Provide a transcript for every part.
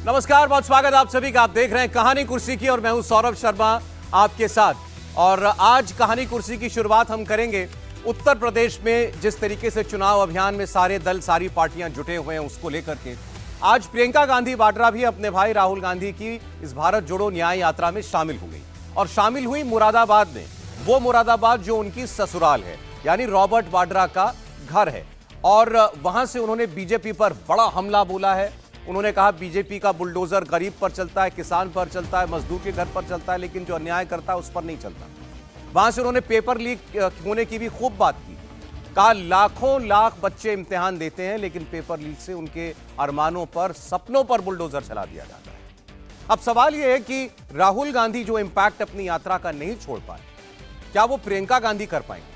नमस्कार, बहुत स्वागत आप सभी का। आप देख रहे हैं कहानी कुर्सी की और मैं हूं सौरभ शर्मा आपके साथ। और आज कहानी कुर्सी की शुरुआत हम करेंगे उत्तर प्रदेश में जिस तरीके से चुनाव अभियान में सारे दल सारी पार्टियां जुटे हुए हैं उसको लेकर के। आज प्रियंका गांधी वाड्रा भी अपने भाई राहुल गांधी की इस भारत जोड़ो न्याय यात्रा में शामिल हो गई और शामिल हुई मुरादाबाद में। वो मुरादाबाद जो उनकी ससुराल है, यानी रॉबर्ट वाड्रा का घर है। और वहां से उन्होंने बीजेपी पर बड़ा हमला बोला है। उन्होंने कहा बीजेपी का बुलडोजर गरीब पर चलता है, किसान पर चलता है, मजदूर के घर पर चलता है, लेकिन जो अन्याय करता है उस पर नहीं चलता। वहां से उन्होंने पेपर लीक होने की भी खूब बात की। कहा लाखों लाख बच्चे इम्तिहान देते हैं लेकिन पेपर लीक से उनके अरमानों पर, सपनों पर बुलडोजर चला दिया जाता है। अब सवाल यह है कि राहुल गांधी जो इंपैक्ट अपनी यात्रा का नहीं छोड़ पाए, क्या वो प्रियंका गांधी कर पाएंगे?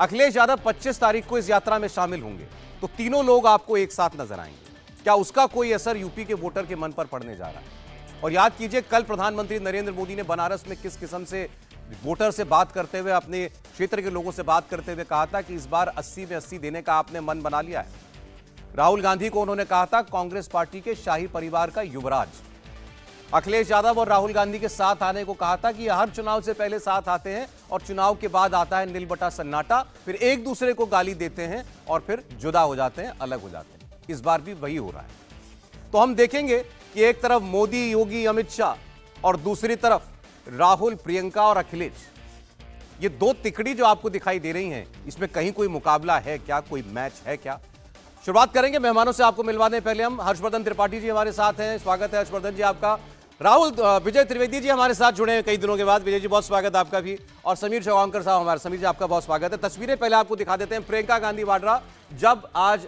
अखिलेश यादव 25 तारीख को इस यात्रा में शामिल होंगे तो तीनों लोग आपको एक साथ नजर आएंगे। क्या उसका कोई असर यूपी के वोटर के मन पर पड़ने जा रहा है? और याद कीजिए, कल प्रधानमंत्री नरेंद्र मोदी ने बनारस में किस किस्म से वोटर से बात करते हुए, अपने क्षेत्र के लोगों से बात करते हुए कहा था कि इस बार 80 में 80 देने का आपने मन बना लिया है। राहुल गांधी को उन्होंने कहा था कांग्रेस पार्टी के शाही परिवार का युवराज। अखिलेश यादव और राहुल गांधी के साथ आने को कहा था कि हर चुनाव से पहले साथ आते हैं और चुनाव के बाद आता है नील बटा सन्नाटा, फिर एक दूसरे को गाली देते हैं और फिर जुदा हो जाते हैं, अलग हो जाते हैं। इस बार भी वही हो रहा है। तो हम देखेंगे कि एक तरफ मोदी, योगी, अमित शाह और दूसरी तरफ राहुल, प्रियंका और अखिलेश, ये दो तिकड़ी जो आपको दिखाई दे रही हैं, इसमें कहीं कोई मुकाबला है क्या, कोई मैच है क्या? शुरुआत करेंगे मेहमानों से। आपको मिलवाने पहले हम हर्षवर्धन त्रिपाठी जी हमारे साथ हैं। स्वागत है हर्षवर्धन जी आपका। राहुल, विजय त्रिवेदी जी हमारे साथ जुड़े हैं कई दिनों के बाद। विजय जी बहुत स्वागत है आपका भी। और समीर चौहानकर साहब हमारे। समीर जी आपका बहुत स्वागत है। तस्वीरें पहले आपको दिखा देते हैं। प्रियंका गांधी वाड्रा जब आज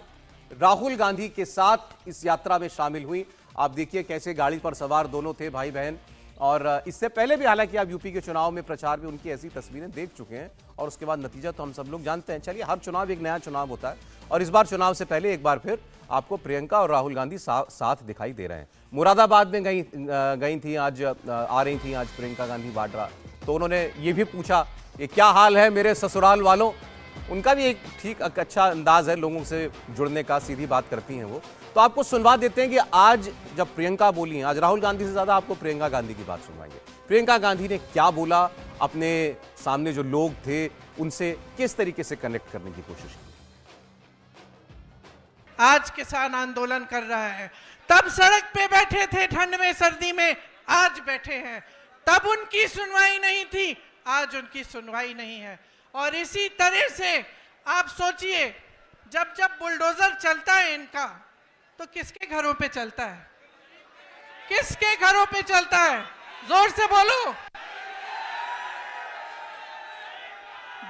राहुल गांधी के साथ इस यात्रा में शामिल हुई, आप देखिए कैसे गाड़ी पर सवार दोनों थे, भाई बहन। और इससे पहले भी हालांकि आप यूपी के चुनाव में प्रचार में उनकी ऐसी तस्वीरें देख चुके हैं और उसके बाद नतीजा तो हम सब लोग जानते हैं। चलिए, हर चुनाव एक नया चुनाव होता है और इस बार चुनाव से पहले एक बार फिर आपको प्रियंका और राहुल गांधी साथ दिखाई दे रहे हैं। मुरादाबाद में गई थी आज, आ रही थी आज प्रियंका गांधी वाड्रा। तो उन्होंने ये भी पूछा ये क्या हाल है मेरे ससुराल वालों। उनका भी एक ठीक अच्छा अंदाज है लोगों से जुड़ने का, सीधी बात करती हैं वो। तो आपको सुनवा देते हैं कि आज जब प्रियंका बोली, आज राहुल गांधी से ज्यादा आपको प्रियंका गांधी की बात सुनवाएंगे। प्रियंका गांधी ने क्या बोला, अपने सामने जो लोग थे उनसे किस तरीके से कनेक्ट करने की कोशिश की। आज किसान आंदोलन कर रहा है, तब सड़क पे बैठे थे ठंड में सर्दी में, आज बैठे हैं। तब उनकी सुनवाई नहीं थी, आज उनकी सुनवाई नहीं है। और इसी तरह से आप सोचिए, जब जब बुलडोजर चलता है इनका, तो किसके घरों पे चलता है? किसके घरों पे चलता है? जोर से बोलो।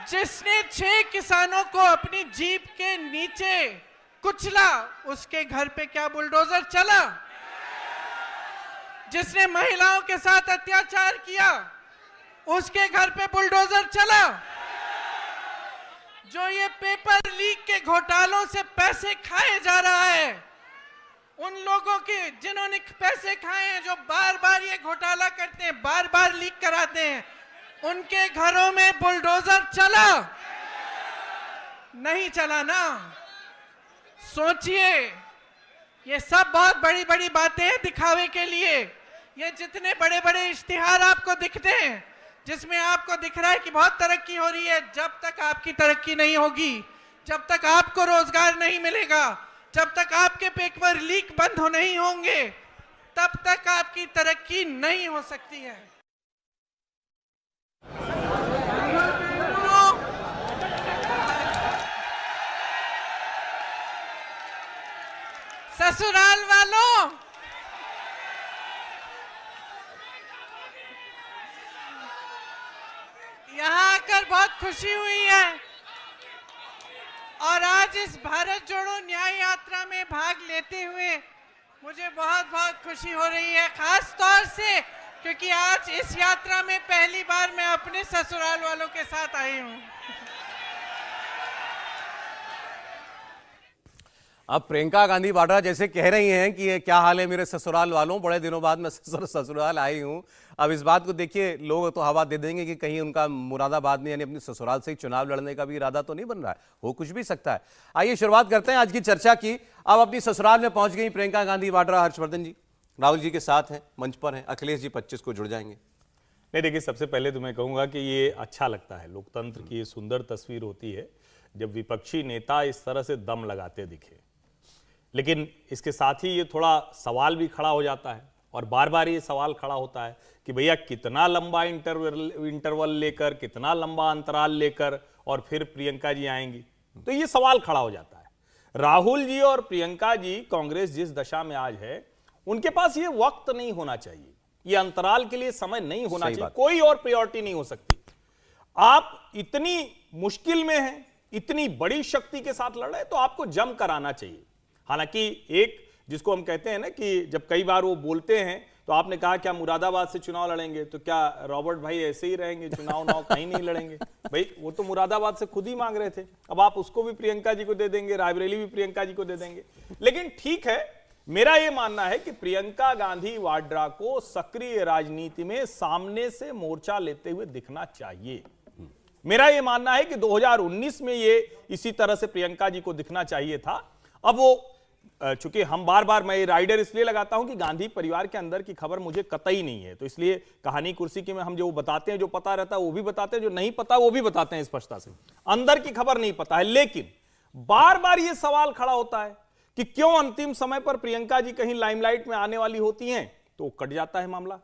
जिसने 6 किसानों को अपनी जीप के नीचे कुचला, उसके घर पे क्या बुलडोजर चला? जिसने महिलाओं के साथ अत्याचार किया, उसके घर पे बुलडोजर चला? जो ये पेपर लीक के घोटालों से पैसे खाए जा रहा है, उन लोगों के जिन्होंने पैसे खाए हैं, जो बार बार ये घोटाला करते हैं, बार बार लीक कराते हैं, उनके घरों में बुलडोजर चला? नहीं चला ना। सोचिए, ये सब बहुत बड़ी बड़ी बातें हैं दिखावे के लिए। ये जितने बड़े बड़े इश्तिहार आपको दिखते हैं, जिसमें आपको दिख रहा है कि बहुत तरक्की हो रही है, जब तक आपकी तरक्की नहीं होगी, जब तक आपको रोजगार नहीं मिलेगा, जब तक आपके पेपर लीक बंद हो नहीं होंगे, तब तक आपकी तरक्की नहीं हो सकती है। ससुराल वालों, यहाँ आकर बहुत खुशी हुई है और आज इस भारत जोड़ो न्याय यात्रा में भाग लेते हुए मुझे बहुत बहुत खुशी हो रही है। खास तौर से क्योंकि आज इस यात्रा में पहली बार मैं अपने ससुराल वालों के साथ आई हूँ। अब प्रियंका गांधी वाड्रा जैसे कह रही हैं कि ये क्या हाल है मेरे ससुराल वालों, बड़े दिनों बाद मैं ससुराल आई हूं। अब इस बात को देखिए, लोग तो हवा दे देंगे कि कहीं उनका मुरादाबाद में यानी अपनी ससुराल से ही चुनाव लड़ने का भी इरादा तो नहीं बन रहा है, हो कुछ भी सकता है। आइए शुरुआत करते हैं आज की चर्चा की। अब अपनी ससुराल में पहुंच गई प्रियंका गांधी वाड्रा। हर्षवर्धन जी, राहुल जी के साथ हैं, मंच पर हैं, अखिलेश जी 25 को जुड़ जाएंगे। नहीं, देखिए, सबसे पहले तो मैं कहूँगा कि ये अच्छा लगता है, लोकतंत्र की ये सुंदर तस्वीर होती है जब विपक्षी नेता इस तरह से दम लगाते दिखे। लेकिन इसके साथ ही ये थोड़ा सवाल भी खड़ा हो जाता है, और बार बार ये सवाल खड़ा होता है कि भैया कितना लंबा इंटरवल लेकर, कितना लंबा अंतराल लेकर और फिर प्रियंका जी आएंगी, तो ये सवाल खड़ा हो जाता है। राहुल जी और प्रियंका जी, कांग्रेस जिस दशा में आज है, उनके पास ये वक्त नहीं होना चाहिए, ये अंतराल के लिए समय नहीं होना चाहिए, कोई और प्रायोरिटी नहीं हो सकती। आप इतनी मुश्किल में हैं, इतनी बड़ी शक्ति के साथ लड़ रहे हैं, तो आपको जम कर आना चाहिए। हालांकि एक जिसको हम कहते हैं ना कि जब कई बार वो बोलते हैं, तो आपने कहा क्या मुरादाबाद से चुनाव लड़ेंगे, तो क्या रॉबर्ट भाई ऐसे ही रहेंगे, चुनाव कहीं नहीं लड़ेंगे? भाई वो तो मुरादाबाद से खुद ही मांग रहे थे, अब आप उसको भी प्रियंका जी को दे देंगे, रायबरेली भी प्रियंका जी को दे देंगे। लेकिन ठीक है, मेरा यह मानना है कि प्रियंका गांधी वाड्रा को सक्रिय राजनीति में सामने से मोर्चा लेते हुए दिखना चाहिए। मेरा यह मानना है कि 2019 में ये इसी तरह से प्रियंका जी को दिखना चाहिए था। अब वो चूंकि हम बार बार, मैं राइडर इसलिए लगाता हूं कि गांधी परिवार के अंदर की खबर मुझे कतई नहीं है, तो इसलिए कहानी कुर्सी की में हम जो बताते हैं, जो पता रहता है वो भी बताते हैं, जो नहीं पता वो भी बताते हैं स्पष्टता से, अंदर की खबर नहीं पता है। लेकिन बार बार ये सवाल खड़ा होता है कि क्यों अंतिम समय पर प्रियंका जी कहीं लाइमलाइट में आने वाली होती हैं तो कट जाता है मामला,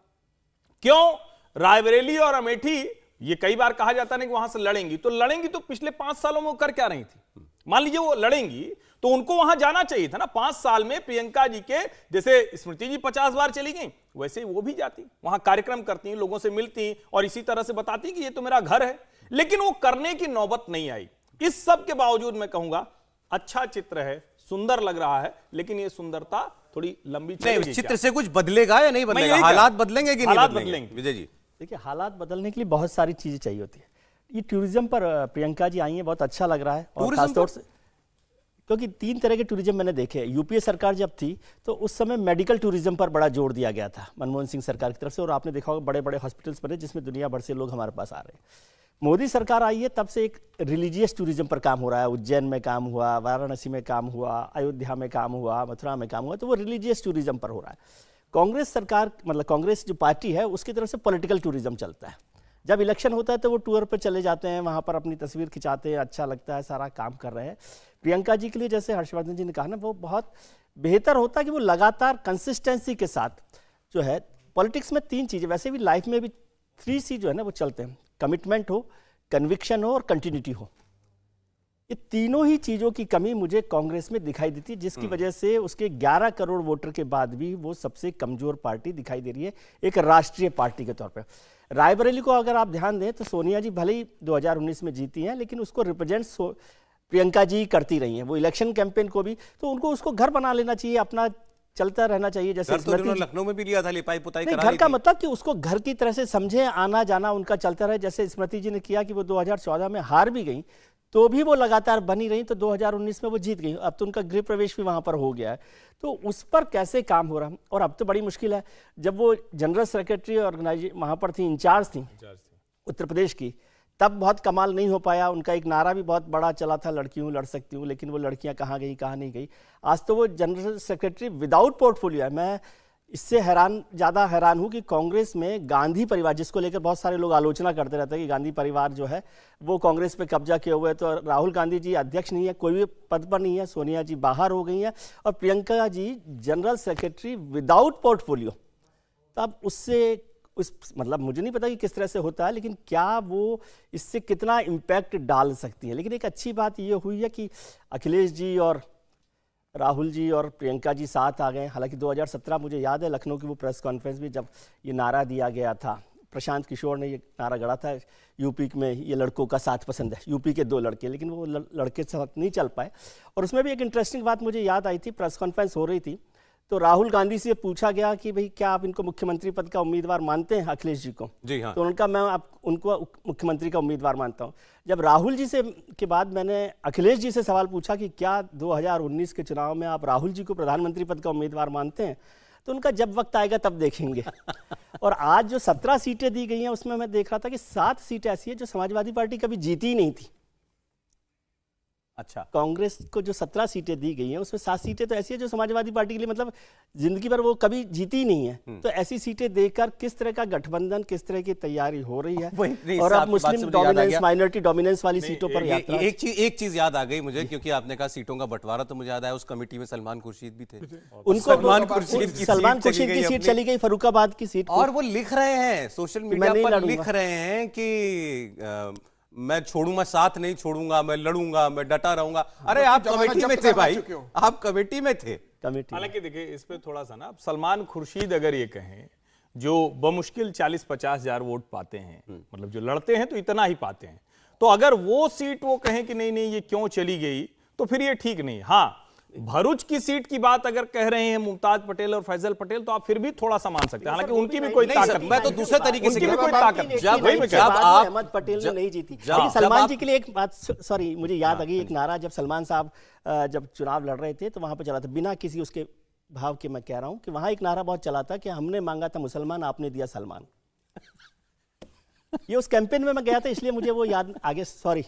क्यों रायबरेली और अमेठी, ये कई बार कहा जाता है कि वहां से लड़ेंगी, तो लड़ेंगी तो पिछले 5 सालों में वो कर क्या रही थी? मान लीजिए वो लड़ेंगी तो उनको वहां जाना चाहिए था ना। 5 साल में प्रियंका जी के, जैसे स्मृति जी 50 बार चली गई, वैसे ही वो भी जाती, वहां कार्यक्रम करती, लोगों से मिलती और इसी तरह से बताती कि ये तो मेरा घर है। लेकिन वो करने की नौबत नहीं आई। इस सब के बावजूद मैं कहूंगा अच्छा चित्र है, सुंदर लग रहा है, लेकिन ये सुंदरता थोड़ी लंबी चलेगी। चित्र से कुछ बदलेगा या नहीं बदलेगा? हालात बदलेंगे कि नहीं बदलेंगे? विजय जी, देखिए, हालात बदलने के लिए बहुत सारी चीजें चाहिए होती है। ये टूरिज्म पर प्रियंका जी आई हैं, बहुत अच्छा लग रहा है। और खासतौर से क्योंकि 3 तरह के टूरिज्म मैंने देखे। यूपीए सरकार जब थी तो उस समय मेडिकल टूरिज्म पर बड़ा जोर दिया गया था मनमोहन सिंह सरकार की तरफ से, और आपने देखा होगा बड़े बड़े हॉस्पिटल्स बने जिसमें दुनिया भर से लोग हमारे पास आ रहे हैं। मोदी सरकार आई है तब से एक रिलीजियस टूरिज्म पर काम हो रहा है। उज्जैन में काम हुआ, वाराणसी में काम हुआ, अयोध्या में काम हुआ, मथुरा में काम हुआ, तो वो रिलीजियस टूरिज्म पर हो रहा है। कांग्रेस सरकार, मतलब कांग्रेस जो पार्टी है, उसकी तरफ से पॉलिटिकल टूरिज्म चलता है। जब इलेक्शन होता है तो वो टूर पर चले जाते हैं, वहाँ पर अपनी तस्वीर खिंचाते हैं, अच्छा लगता है, सारा काम कर रहे हैं। प्रियंका जी के लिए, जैसे हर्षवर्धन जी ने कहा ना, वो बहुत बेहतर होता है कि वो लगातार कंसिस्टेंसी के साथ जो है, पॉलिटिक्स में 3 चीज़ें, वैसे भी लाइफ में भी 3C जो है ना वो चलते हैं, कमिटमेंट हो, कन्विक्शन हो और कंटिन्यूटी हो। ये तीनों ही चीज़ों की कमी मुझे कांग्रेस में दिखाई देती है, जिसकी वजह से उसके 11 करोड़ वोटर के बाद भी वो सबसे कमजोर पार्टी दिखाई दे रही है एक राष्ट्रीय पार्टी के तौर पर। रायबरेली को अगर आप ध्यान दें तो सोनिया जी भले ही 2019 में जीती हैं, लेकिन उसको रिप्रेजेंट प्रियंका जी करती रही हैं। वो इलेक्शन कैंपेन को भी, तो उनको उसको घर बना लेना चाहिए, अपना चलता रहना चाहिए। जैसे तो लखनऊ में भी लिया था, लिपाई पुताई करा घर का मतलब कि उसको घर की तरह से समझे, आना जाना उनका चलता रहे। जैसे स्मृति जी ने किया कि वो 2014 में हार भी गई तो भी वो लगातार बनी रही, तो 2019 में वो जीत गई। अब तो उनका गृह प्रवेश भी वहाँ पर हो गया है, तो उस पर कैसे काम हो रहा है। और अब तो बड़ी मुश्किल है, जब वो जनरल सेक्रेटरी ऑर्गेनाइजेशन वहाँ पर थी, इंचार्ज थी उत्तर प्रदेश की, तब बहुत कमाल नहीं हो पाया। उनका एक नारा भी बहुत बड़ा चला था, लड़की हूँ लड़ सकती हूँ, लेकिन वो लड़कियाँ कहाँ गई कहाँ नहीं गई। आज तो वो जनरल सेक्रेटरी विदाउट पोर्टफोलियो है। मैं इससे ज़्यादा हैरान हूँ कि कांग्रेस में गांधी परिवार, जिसको लेकर बहुत सारे लोग आलोचना करते रहते हैं कि गांधी परिवार जो है वो कांग्रेस पे कब्जा किए हुए है, तो राहुल गांधी जी अध्यक्ष नहीं है, कोई भी पद पर नहीं है, सोनिया जी बाहर हो गई हैं और Priyanka ji general secretary without portfolio. तो अब उससे मतलब मुझे नहीं पता कि किस तरह से होता है, लेकिन क्या वो इससे कितना इम्पैक्ट डाल सकती है। लेकिन एक अच्छी बात ये हुई है कि अखिलेश जी और राहुल जी और प्रियंका जी साथ आ गए। हालांकि 2017 मुझे याद है लखनऊ की वो प्रेस कॉन्फ्रेंस में जब ये नारा दिया गया था, प्रशांत किशोर ने ये नारा गढ़ा था, यूपी में ये लड़कों का साथ पसंद है, यूपी के 2 लड़के, लेकिन वो लड़के साथ नहीं चल पाए। और उसमें भी एक इंटरेस्टिंग बात मुझे याद आई थी, प्रेस कॉन्फ्रेंस हो रही थी तो राहुल गांधी से पूछा गया कि भाई क्या आप इनको मुख्यमंत्री पद का उम्मीदवार मानते हैं, अखिलेश जी को? जी हाँ। तो उनका मैं उनको मुख्यमंत्री का उम्मीदवार मानता हूं। जब राहुल जी से के बाद मैंने अखिलेश जी से सवाल पूछा कि क्या 2019 के चुनाव में आप राहुल जी को प्रधानमंत्री पद का उम्मीदवार मानते हैं, तो उनका जब वक्त आएगा तब देखेंगे। और आज जो 17 सीटें दी गई हैं उसमें मैं देख रहा था कि 7 सीटें ऐसी है जो समाजवादी पार्टी कभी जीती ही नहीं थी। अच्छा। कांग्रेस को जो 17 सीटें दी गई हैं उसमें 7 सीटें तो ऐसी है जो समाजवादी पार्टी के लिए मतलब जिंदगी भर वो कभी जीती ही नहीं है। तो ऐसी सीटें देकर किस तरह का गठबंधन, किस तरह की तैयारी हो रही है, नहीं, और इससे अब आपकी बात मुस्लिम से मुझे याद आ डोमिनेंस, गया। माइनॉरिटी डोमिनेंस वाली सीटों पर यात्रा। एक चीज याद आ गई मुझे, क्योंकि आपने कहा सीटों का बंटवारा, तो मुझे याद आया उस कमेटी में सलमान खुर्शीद भी थे। उनको सलमान खुर्शीद की सलमान सीट खुर्शीद चली की गई सीट अपनी। चली गई फर्रुखाबाद की सीट और वो लिख रहे हैं सोशल मीडिया नहीं पर, लड़ूंगा। लिख रहे हैं कि मैं छोड़ूंगा, साथ नहीं छोड़ूंगा, मैं लड़ूंगा, मैं डटा रहूंगा। अरे आप कमेटी में थे भाई, आप कमेटी में थे। कमेटी। हालांकि देखिए इस पे थोड़ा सा ना, अब सलमान खुर्शीद अगर ये कहें जो बमुश्किल 40-50 हजार वोट पाते हैं, मतलब जो लड़ते हैं तो इतना ही पाते हैं, तो अगर वो सीट वो कहें कि नहीं नहीं ये क्यों चली गई, तो फिर ये ठीक नहीं। हाँ, भरूच की सीट की बात अगर कह रहे हैं मुमताज पटेल और फैजल पटेल, तो आप फिर भी थोड़ा सा मान सकते हैं, हालांकि उनकी भी कोई नहीं ताकत सर, नहीं मैं है। तो दूसरे तरीके से उनकी भी कह कोई रहा हूं। ताकत नहीं। जब वही मैं कह रहा हूं। बाद में अहमद पटेल ने नहीं जीती। लेकिन सलमान जी के लिए एक बात, सॉरी मुझे याद आ गई, एक नारा जब सलमान साहब जब चुनाव लड़ रहे थे तो वहां पर चला था, बिना किसी उसके भाव के मैं कह रहा हूं कि वहां एक नारा बहुत चला था कि हमने मांगा था मुसलमान, आपने दिया सलमान। ये उस कैंपेन में मैं गया था, इसलिए मुझे वो याद आगे। सॉरी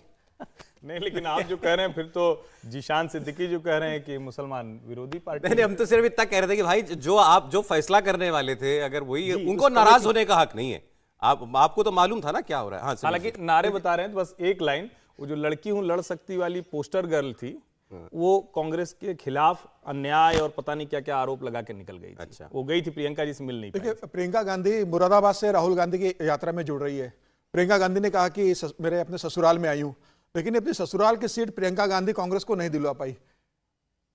नहीं, लेकिन आप जो कह रहे हैं फिर तो जीशान सिद्दीकी जो कह रहे हैं कि मुसलमान विरोधी पार्टी। नहीं, हम तो सिर्फ इतना कह रहे थे कि भाई जो फैसला करने वाले थे, अगर वही, उनको नाराज होने का हक नहीं है। आपको तो मालूम था ना क्या हो रहा है। हाँ, हालांकि नारे बता रहे हैं, तो बस एक लाइन, वो जो लड़की हूं लड़ सकती वाली पोस्टर गर्ल थी, वो कांग्रेस के खिलाफ अन्याय और पता नहीं क्या क्या आरोप लगा के निकल गई थी। अच्छा। वो गई थी प्रियंका जी से मिल नहीं पाई। देखिए, प्रियंका गांधी मुरादाबाद से राहुल गांधी की यात्रा में जुड़ रही है। प्रियंका गांधी ने कहा कि मेरे अपने ससुराल में आई हूं, लेकिन अपनी ससुराल की सीट प्रियंका गांधी कांग्रेस को नहीं दिलवा पाई।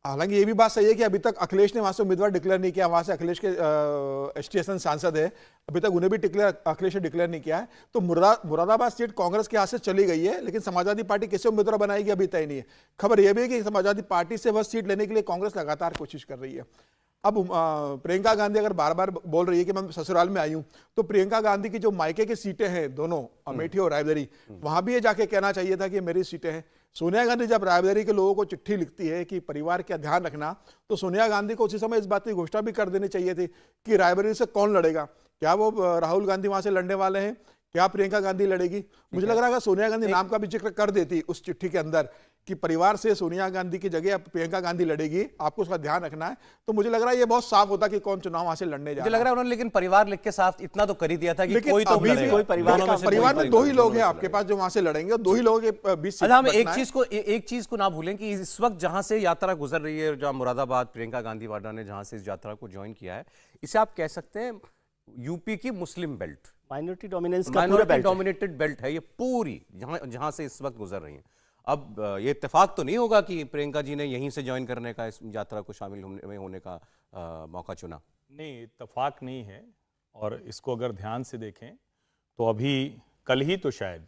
हालांकि ये भी बात सही है कि अभी तक अखिलेश ने वहां से उम्मीदवार डिक्लेयर नहीं किया। वहां से अखिलेश के स्टेशन सांसद है, अभी तक उन्हें भी अखिलेश ने डिक्लेयर नहीं किया है। तो मुरादाबाद सीट कांग्रेस के हाथ से चली गई है, लेकिन समाजवादी पार्टी किसे उम्मीदवार बनाएगी अभी तय नहीं है। खबर यह भी है कि समाजवादी पार्टी से वह सीट लेने के लिए कांग्रेस लगातार कोशिश कर रही है। अब प्रियंका गांधी अगर बार बार बोल रही है कि मैं ससुराल में आई हूं, तो प्रियंका गांधी की जो मायके की सीटें हैं दोनों, अमेठी और रायबरेली, वहां भी ये जाके कहना चाहिए था कि मेरी सीटें हैं। सोनिया गांधी जब रायबरेली के लोगों को चिट्ठी लिखती है कि परिवार का ध्यान रखना, तो सोनिया गांधी को उसी समय इस बात की घोषणा भी कर देनी चाहिए थी कि रायबरेली से कौन लड़ेगा। क्या वो राहुल गांधी वहां से लड़ने वाले हैं, क्या प्रियंका गांधी लड़ेगी? मुझे लग रहा है सोनिया गांधी नाम का भी जिक्र कर देती उस चिट्ठी के अंदर कि परिवार से सोनिया गांधी की जगह प्रियंका गांधी लड़ेगी, आपको उसका ध्यान रखना है, तो मुझे लग रहा है ये बहुत साफ होता कि कौन चुनाव वहां से लड़ने जा मुझे रहा लग रहा है उन्होंने लेकिन परिवार लिख के साफ इतना तो कर ही दिया था कि लेकिन कोई तो अभी भी लड़ेगा। कोई परिवार दोनों में से परिवार कोई में दो ही लोग हैं लड़ेगा। आपके पास जो वहां से लड़ेंगे, और दो ही लोगों के बीच सीट अच्छा, हम बंटना है। एक चीज को ना भूलें कि इस वक्त जहां से यात्रा गुजर रही है, जहां मुरादाबाद प्रियंका गांधी वाड्रा ने जहां से इस यात्रा को ज्वाइन किया है, इसे आप कह सकते हैं यूपी की मुस्लिम बेल्ट, माइनॉरिटी डोमिनेंस का पूरा माइनॉरिटी बेल्ट है। डोमिनेटेड बेल्ट है ये पूरी, जहां से इस वक्त गुजर रही है। अब ये इत्तेफाक तो नहीं होगा कि प्रियंका जी ने यहीं से ज्वाइन करने का, इस यात्रा को शामिल होने का मौका चुना। नहीं, इत्तेफाक नहीं है। और इसको अगर ध्यान से देखें तो अभी कल ही तो शायद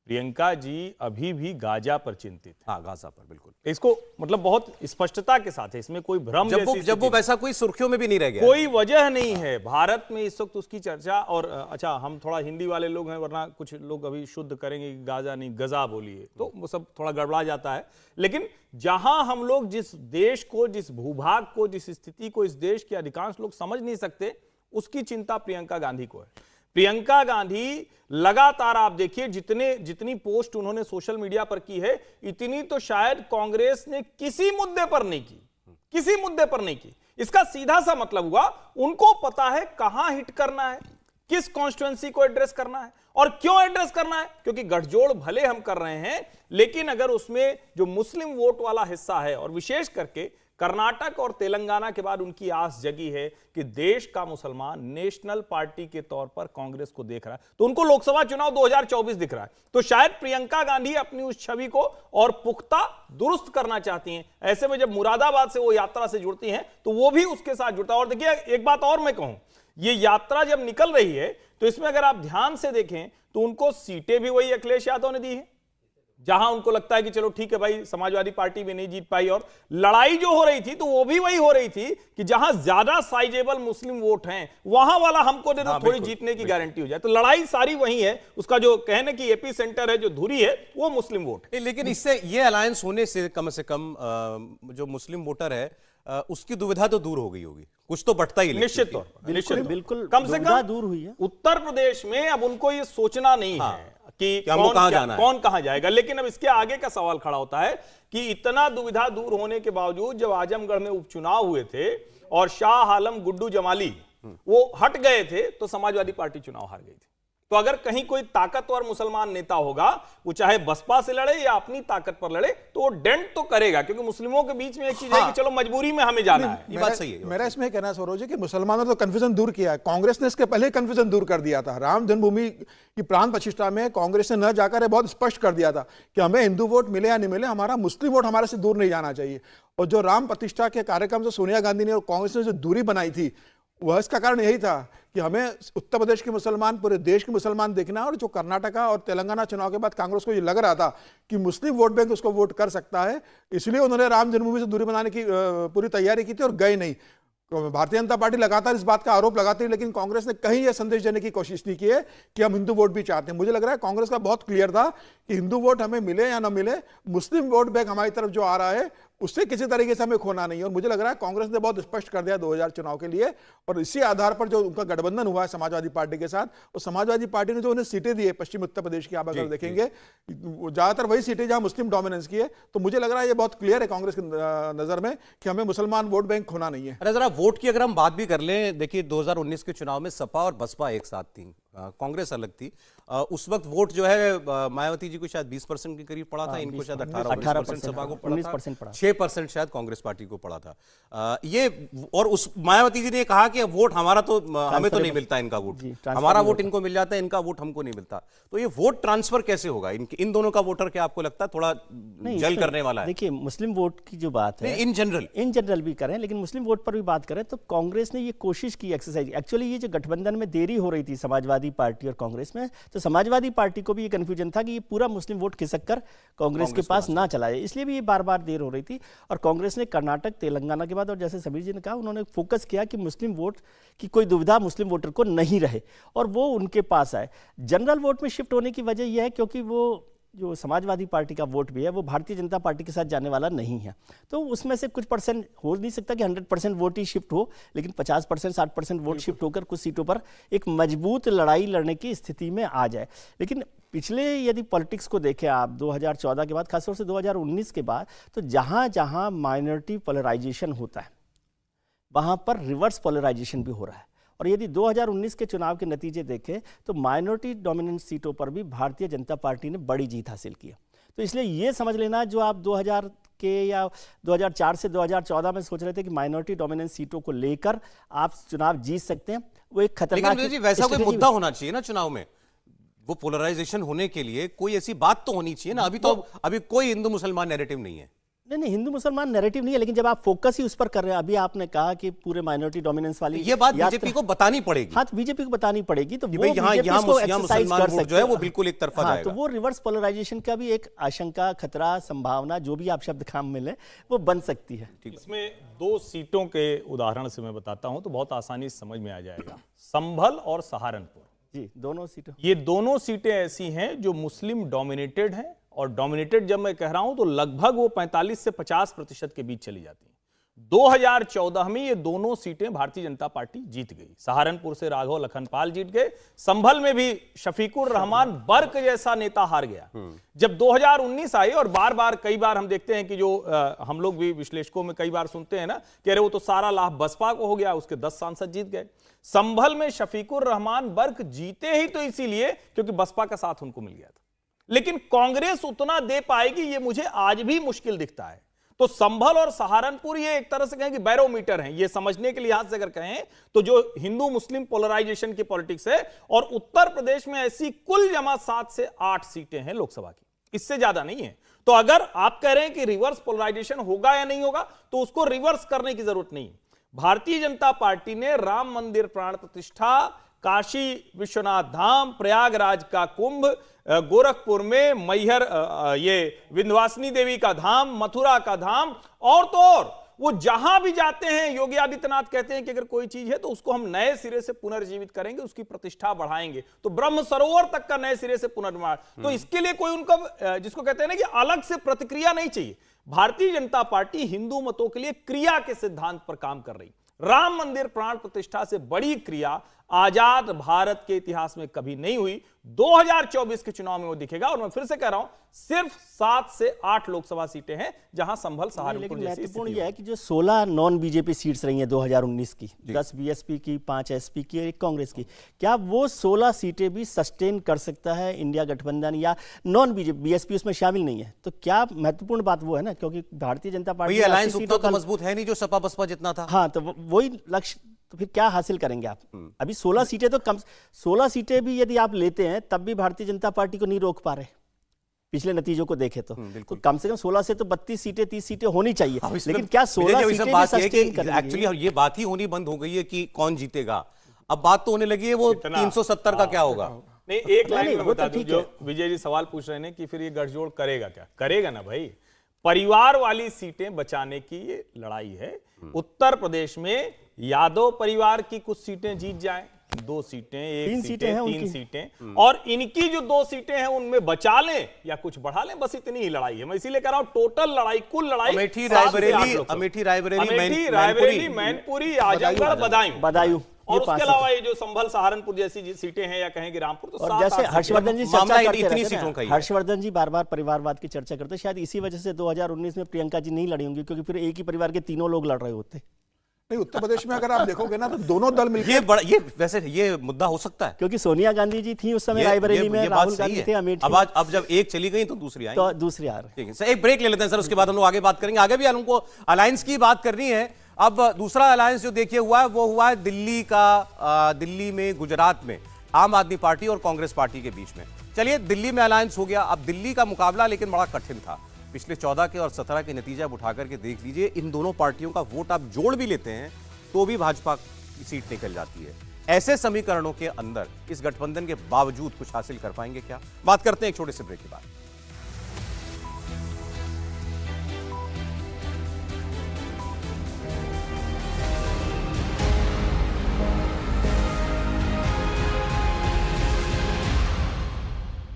प्रियंका जी अभी भी गाजा पर चिंतित है। हाँ, गाजा पर, बिल्कुल। इसको मतलब बहुत स्पष्टता के साथ है, इसमें कोई भ्रम जब वो जैसी वैसा कोई सुर्खियों में भी नहीं रह गया। कोई वजह नहीं है भारत में इस वक्त उसकी चर्चा। और अच्छा, हम थोड़ा हिंदी वाले लोग हैं, वरना कुछ लोग अभी शुद्ध करेंगे कि गाजा नहीं गजा बोलिए, तो वो सब थोड़ा गड़बड़ा जाता है। लेकिन जहां हम लोग जिस देश को, जिस भूभाग को, जिस स्थिति को इस देश के अधिकांश लोग समझ नहीं सकते, उसकी चिंता प्रियंका गांधी को है। प्रियंका गांधी लगातार, आप देखिए जितनी पोस्ट उन्होंने सोशल मीडिया पर की है, इतनी तो शायद कांग्रेस ने किसी मुद्दे पर नहीं की, किसी मुद्दे पर नहीं की। इसका सीधा सा मतलब हुआ, उनको पता है कहां हिट करना है, किस कॉन्स्टिट्यूएंसी को एड्रेस करना है और क्यों एड्रेस करना है। क्योंकि गठजोड़ भले हम कर रहे हैं, लेकिन अगर उसमें जो मुस्लिम वोट वाला हिस्सा है, और विशेष करके कर्नाटक और तेलंगाना के बाद उनकी आस जगी है कि देश का मुसलमान नेशनल पार्टी के तौर पर कांग्रेस को देख रहा है, तो उनको लोकसभा चुनाव 2024 दिख रहा है। तो शायद प्रियंका गांधी अपनी उस छवि को और पुख्ता दुरुस्त करना चाहती हैं। ऐसे में जब मुरादाबाद से वो यात्रा से जुड़ती हैं, तो वो भी उसके साथ जुड़ता है। और देखिए, एक बात और मैं कहूं, ये यात्रा जब निकल रही है, तो इसमें अगर आप ध्यान से देखें तो उनको सीटें भी वही अखिलेश यादव ने दी है, जहां उनको लगता है कि चलो ठीक है भाई, समाजवादी पार्टी भी नहीं जीत पाई। और लड़ाई जो हो रही थी, तो वो भी वही हो रही थी कि जहां ज्यादा साइजेबल मुस्लिम वोट हैं, वहां वाला हमको दे दो, थोड़ी जीतने की गारंटी हो जाए। तो लड़ाई सारी वही है, उसका जो कहने की एपी सेंटर है, जो धुरी है, वो मुस्लिम वोट है। लेकिन इससे ये अलायंस होने से कम जो मुस्लिम वोटर है, उसकी दुविधा तो दूर हो गई होगी, कुछ तो बढ़ता ही निश्चित तौर पर, निश्चित बिल्कुल कम से दुविधा कम दूर हुई है। उत्तर प्रदेश में अब उनको ये सोचना नहीं है कि हमको कहां जाना है, कौन कहां जाएगा। लेकिन अब इसके आगे का सवाल खड़ा होता है कि इतना दुविधा दूर होने के बावजूद जब आजमगढ़ में उपचुनाव हुए थे और शाह आलम गुड्डू जमाली वो हट गए थे तो समाजवादी पार्टी चुनाव हार गई थी। तो अगर कहीं कोई ताकतवर मुसलमान नेता होगा, वो चाहे बसपा से लड़े या अपनी ताकत पर लड़े, तो वो डेंट तो करेगा, क्योंकि मुस्लिमों के बीच में एक चीज है कि चलो मजबूरी में हमें जाना है। ये बात सही है। मेरा इसमें कहना सौरभ जी कि मुसलमानों ने तो कंफ्यूजन दूर किया है, कांग्रेस ने इसके पहले कंफ्यूजन दूर कर दिया था। राम जन्मभूमि की प्राण प्रतिष्ठा में कांग्रेस ने न जाकर बहुत स्पष्ट कर दिया था कि हमें हिंदू वोट मिले या नहीं मिले, हमारा मुस्लिम वोट हमारे से दूर नहीं जाना चाहिए। और जो राम प्रतिष्ठा के कार्यक्रम से सोनिया गांधी ने और कांग्रेस ने जो दूरी बनाई थी, वह इसका कारण यही था कि हमें उत्तर प्रदेश के मुसलमान, पूरे देश के मुसलमान देखना। और जो कर्नाटका और तेलंगाना चुनाव के बाद कांग्रेस को ये लग रहा था कि मुस्लिम वोट बैंक उसको वोट कर सकता है, इसलिए उन्होंने राम जन्मभूमि से दूरी बनाने की पूरी तैयारी की थी और गए नहीं। भारतीय जनता पार्टी लगातार इस बात का आरोप लगाती है, लेकिन कांग्रेस ने कहीं यह संदेश देने की कोशिश नहीं की है कि हम हिंदू वोट भी चाहते हैं। मुझे लग रहा है कांग्रेस का बहुत क्लियर था कि हिंदू वोट हमें मिले या ना मिले, मुस्लिम वोट बैंक हमारी तरफ जो आ रहा है उससे किसी तरीके से हमें खोना नहीं है। और मुझे लग रहा है कांग्रेस ने बहुत स्पष्ट कर दिया 2000 चुनाव के लिए, और इसी आधार पर जो उनका गठबंधन हुआ है समाजवादी पार्टी के साथ, और समाजवादी पार्टी ने जो उन्हें सीटें दी है पश्चिम उत्तर प्रदेश की, आप अगर देखेंगे ज्यादातर वही सीटें जहां मुस्लिम डोमिनेंस की है। तो मुझे लग रहा है ये बहुत क्लियर है कांग्रेस की नजर में कि हमें मुसलमान वोट बैंक खोना नहीं है। अरे जरा वोट की अगर हम बात भी कर लें, देखिए 2019 के चुनाव में सपा और बसपा एक साथ थी, कांग्रेस अलग थी। उस वक्त वोट जो है मायावती जी को शायद 20% के करीब पड़ा था, इनको शायद 18% सपा को पड़ा था, 6% शायद कांग्रेस पार्टी को पड़ा था। ये और उस मायावती जी ने कहा कि वोट हमारा तो हमें तो नहीं मिलता, इनका वोट हमारा वोट इनको मिल जाता है, इनका वोट हमको नहीं मिलता। तो ये वोट ट्रांसफर कैसे होगा इन दोनों का वोटर? क्या आपको लगता है थोड़ा जल करने वाला है? देखिए, मुस्लिम वोट की जो बात है, इन जनरल भी करें, लेकिन मुस्लिम वोट पर भी बात करें तो कांग्रेस ने ये कोशिश की एक्सरसाइज। एक्चुअली ये जो गठबंधन में देरी हो रही थी समाजवादी पार्टी और कांग्रेस में, तो समाजवादी पार्टी को भी ये कंफ्यूजन था कि ये पूरा मुस्लिम वोट खिसक कर कांग्रेस के पास ना चला जाए, इसलिए भी ये बार बार देर हो रही थी। और कांग्रेस ने कर्नाटक, तेलंगाना के बाद, और जैसे समीर जी ने कहा, उन्होंने फोकस किया कि मुस्लिम वोट की कोई दुविधा मुस्लिम वोटर को नहीं रहे और वो उनके पास आए। जनरल वोट में शिफ्ट होने की वजह यह है क्योंकि वो जो समाजवादी पार्टी का वोट भी है वो भारतीय जनता पार्टी के साथ जाने वाला नहीं है, तो उसमें से कुछ परसेंट हो नहीं सकता कि 100% वोट ही शिफ्ट हो, लेकिन 50%, 60% वोट शिफ्ट होकर कुछ सीटों पर एक मजबूत लड़ाई लड़ने की स्थिति में आ जाए। लेकिन पिछले यदि पॉलिटिक्स को देखें आप 2014 के बाद, खासतौर से 2019 के बाद, तो जहाँ जहाँ माइनॉरिटी पोलराइजेशन होता है वहाँ पर रिवर्स पोलराइजेशन भी हो रहा है। और यदि 2019 के चुनाव के नतीजे देखें तो माइनॉरिटी डोमिनेंट सीटों पर भी भारतीय जनता पार्टी ने बड़ी जीत हासिल की है। तो इसलिए ये समझ लेना, जो आप 2000 के या 2004 से 2014 में सोच रहे थे कि माइनॉरिटी डोमिनेंट सीटों को लेकर आप चुनाव जीत सकते हैं, वो एक खतरनाक। लेकिन जी वैसा कोई मुद्दा होना चाहिए ना चुनाव में, वो पोलराइजेशन होने के लिए कोई ऐसी बात तो होनी चाहिए ना। अभी कोई हिंदू मुसलमान नैरेटिव नहीं है। नहीं, हिंदू मुसलमान नैरेटिव नहीं है, लेकिन जब आप फोकस ही उस पर कर रहे हैं, अभी आपने कहा कि पूरे माइनॉरिटी डोमिनेंस वाली ये बात बीजेपी को बतानी पड़ेगी। हाँ, बीजेपी को बतानी पड़ेगी, तो वो यहाँ मुसलमान वोट जो है वो बिल्कुल एक तरफा जाएगा। तो वो रिवर्स पोलराइजेशन का भी एक आशंका, खतरा, संभावना, जो भी आप शब्द काम मिले, वो बन सकती है। इसमें 2 सीटों के उदाहरण से मैं बताता हूं तो बहुत आसानी से समझ में आ जाएगा। संभल और सहारनपुर, जी, दोनों सीटें, ये दोनों सीटें ऐसी हैं जो मुस्लिम डोमिनेटेड हैं, और डोमिनेटेड जब मैं कह रहा हूं तो लगभग वो 45 से 50% के बीच चली जाती हैं। 2014 में ये दोनों सीटें भारतीय जनता पार्टी जीत गई। सहारनपुर से राघव लखनपाल जीत गए, संभल में भी शफीकुर रहमान बर्क जैसा नेता हार गया। जब 2019 आई, और बार बार कई बार हम देखते हैं कि जो हम लोग भी विश्लेषकों में कई बार सुनते हैं ना कि अरे वो तो सारा लाभ बसपा को हो गया, उसके 10 सांसद जीत गए। संभल में शफीकुर रहमान बर्क जीते ही तो इसीलिए क्योंकि बसपा का साथ उनको मिल गया था, लेकिन कांग्रेस उतना दे पाएगी ये मुझे आज भी मुश्किल दिखता है। तो संभल और सहारनपुर ये एक तरह से कहें कि बैरोमीटर हैं, ये समझने के लिहाज से अगर कहें तो जो हिंदू मुस्लिम पोलराइजेशन की पॉलिटिक्स है। और उत्तर प्रदेश में ऐसी कुल जमा 7 से 8 सीटें हैं लोकसभा की, इससे ज्यादा नहीं है। तो अगर आप कह रहे हैं कि रिवर्स पोलराइजेशन होगा या नहीं होगा, तो उसको रिवर्स करने की जरूरत नहीं। भारतीय जनता पार्टी ने राम मंदिर प्राण प्रतिष्ठा, काशी विश्वनाथ धाम, प्रयागराज का कुंभ, गोरखपुर में मैहर, ये विंध्यवासिनी देवी का धाम, मथुरा का धाम, और तो और वो जहां भी जाते हैं योगी आदित्यनाथ कहते हैं कि अगर कोई चीज है तो उसको हम नए सिरे से पुनर्जीवित करेंगे, उसकी प्रतिष्ठा बढ़ाएंगे। तो ब्रह्म सरोवर तक का नए सिरे से पुनर्निर्माण, तो इसके लिए कोई उनका जिसको कहते हैं ना कि अलग से प्रतिक्रिया नहीं चाहिए। भारतीय जनता पार्टी हिंदू मतों के लिए क्रिया के सिद्धांत पर काम कर रही। राम मंदिर प्राण प्रतिष्ठा से बड़ी क्रिया आजाद भारत के इतिहास में कभी नहीं हुई। 2024 के चुनाव में वो दिखेगा। और मैं फिर से कह रहा हूं, सिर्फ 7 से 8 लोकसभा सीटें हैं जहां संभल सहारनपुर लेकिन जैसी महत्वपूर्ण स्थिति यह है कि जो 16 नॉन बीजेपी सीट्स रही हैं 2019 की, 10 बीएसपी की, 5 एसपी की और 1 कांग्रेस की, क्या वो 16 सीटें भी सस्टेन कर सकता है इंडिया गठबंधन, या नॉन बीजेपी, बीएसपी उसमें शामिल नहीं है? तो क्या महत्वपूर्ण बात वो है ना, क्योंकि भारतीय जनता पार्टी वही अलायंस उतना तो मजबूत है नहीं जो सपा बसपा जितना था। हाँ, तो वही लक्ष्य, तो फिर क्या हासिल करेंगे आप? अभी 16 सीटें तो कम, 16 सीटें भी यदि आप लेते हैं तब भी भारतीय जनता पार्टी को नहीं रोक पा रहे, पिछले नतीजों को देखे तो कम से कम 16 से तो 32 सीटें 30 सीटें होनी चाहिए। लेकिन क्या 16 सीटें भी सस्टेन करेंगे? एक्चुअली ये बात ही होनी बंद हो गई है कि कौन जीतेगा। अब बात तो होने लगी है वो 370 का क्या होगा। नहीं, एक लाइन में वो तो बता दूं, ठीक जो है। विजय जी सवाल पूछ रहे हैं कि फिर ये गठजोड़ करेगा क्या? करेगा ना भाई। परिवार वाली सीटें बचाने की ये लड़ाई है। उत्तर प्रदेश में यादव परिवार की कुछ सीटें जीत जाएं, 2 सीटें, 1 3 सीटें हैं 3 उनकी। सीटें, और इनकी जो 2 सीटें हैं उनमें बचा लें या कुछ बढ़ा लें, बस इतनी ही लड़ाई है। मैं इसीलिए कह रहा हूं, टोटल लड़ाई, कुल लड़ाई अमेठी, 7 से 8 रायबरेली, लोग। अमेठी, रायबरेली, अमेठी, रायबरेली, मैनपुरी, आजमगढ़, बदायूं। ये और 5 उसके अलावा ये जो संभल सहारनपुर जैसी सीटें हैं या कहेंगे रामपुर, तो और 7-8 जैसे सीटें। हर्षवर्धन जी मामला चर्चा करते इतनी रहते सीटों का ही हैं, है। हर्षवर्धन जी बार बार परिवारवाद की चर्चा करते हैं, शायद इसी वजह से 2019 में प्रियंका जी नहीं लड़ी होंगी, क्योंकि फिर एक ही परिवार के तीनों लोग लड़ रहे होते। नहीं, उत्तर प्रदेश में अगर आप देखोगे ना तो दोनों दल मिलकर ये बड़ा, ये वैसे ये मुद्दा हो सकता है। क्योंकि सोनिया गांधी जी थी उस समय ये रायबरेली में, बात राहुल सही गांधी है। थे अमेठी अब में, अब जब एक चली गई तो दूसरी आई। तो दूसरे आ रहे। ठीक है सर, एक ब्रेक ले लेते हैं सर, उसके बाद हम लोग आगे बात करेंगे। आगे भी हमको अलायंस की बात करनी है। अब दूसरा अलायंस जो देखिए हुआ है वो हुआ है दिल्ली का, दिल्ली में, गुजरात में आम आदमी पार्टी और कांग्रेस पार्टी के बीच में। चलिए, दिल्ली में अलायंस हो गया। अब दिल्ली का मुकाबला लेकिन बड़ा कठिन था। पिछले 14 के और 17 के नतीजे आप उठा करके देख लीजिए, इन दोनों पार्टियों का वोट आप जोड़ भी लेते हैं तो भी भाजपा की सीट निकल जाती है। ऐसे समीकरणों के अंदर इस गठबंधन के बावजूद कुछ हासिल कर पाएंगे क्या? बात करते हैं एक छोटे से ब्रेक के बाद।